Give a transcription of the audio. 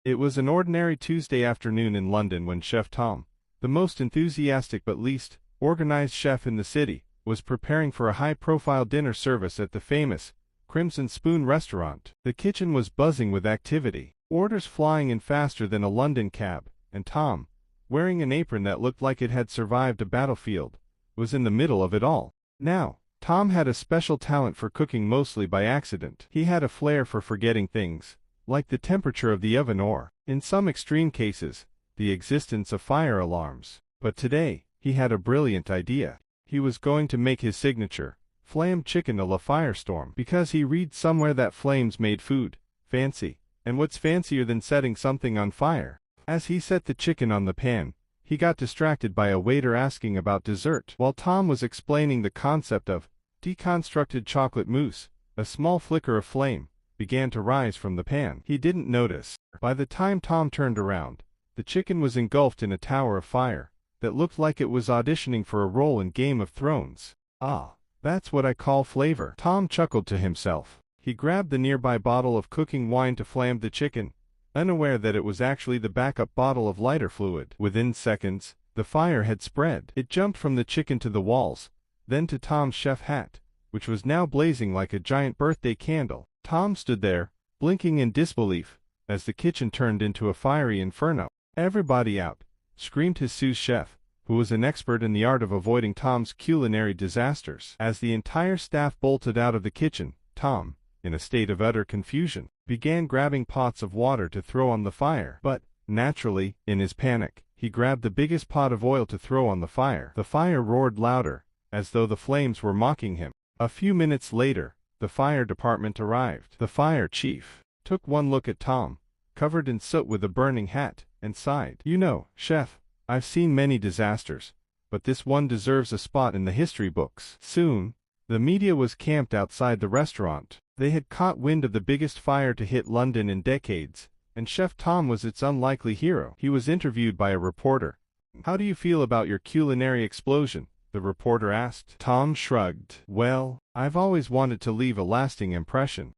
It was an ordinary Tuesday afternoon in London when Chef Tom, the most enthusiastic but least organized chef in the city, was preparing for a high-profile dinner service at the famous Crimson Spoon restaurant. The kitchen was buzzing with activity, orders flying in faster than a London cab, and Tom, wearing an apron that looked like it had survived a battlefield, was in the middle of it all. Now, Tom had a special talent for cooking mostly by accident. He had a flair for forgetting things, like the temperature of the oven or, in some extreme cases, the existence of fire alarms. But today, he had a brilliant idea. He was going to make his signature, Flambé Chicken a la Firestorm, because he read somewhere that flames made food fancy, and what's fancier than setting something on fire? As he set the chicken on the pan, he got distracted by a waiter asking about dessert. While Tom was explaining the concept of deconstructed chocolate mousse, a small flicker of flame began to rise from the pan. He didn't notice. By the time Tom turned around, the chicken was engulfed in a tower of fire that looked like it was auditioning for a role in Game of Thrones. Ah, that's what I call flavor. Tom chuckled to himself. He grabbed the nearby bottle of cooking wine to flambe the chicken, unaware that it was actually the backup bottle of lighter fluid. Within seconds, the fire had spread. It jumped from the chicken to the walls, then to Tom's chef hat, which was now blazing like a giant birthday candle. Tom stood there, blinking in disbelief, as the kitchen turned into a fiery inferno. "Everybody out!" screamed his sous chef, who was an expert in the art of avoiding Tom's culinary disasters. As the entire staff bolted out of the kitchen, Tom, in a state of utter confusion, began grabbing pots of water to throw on the fire. But, naturally, in his panic, he grabbed the biggest pot of oil to throw on the fire. The fire roared louder, as though the flames were mocking him. A few minutes later, the fire department arrived. The fire chief took one look at Tom, covered in soot with a burning hat, and sighed. "You know, chef, I've seen many disasters, but this one deserves a spot in the history books." Soon, the media was camped outside the restaurant. They had caught wind of the biggest fire to hit London in decades, and Chef Tom was its unlikely hero. He was interviewed by a reporter. "How do you feel about your culinary explosion?" the reporter asked. Tom shrugged. "Well, I've always wanted to leave a lasting impression."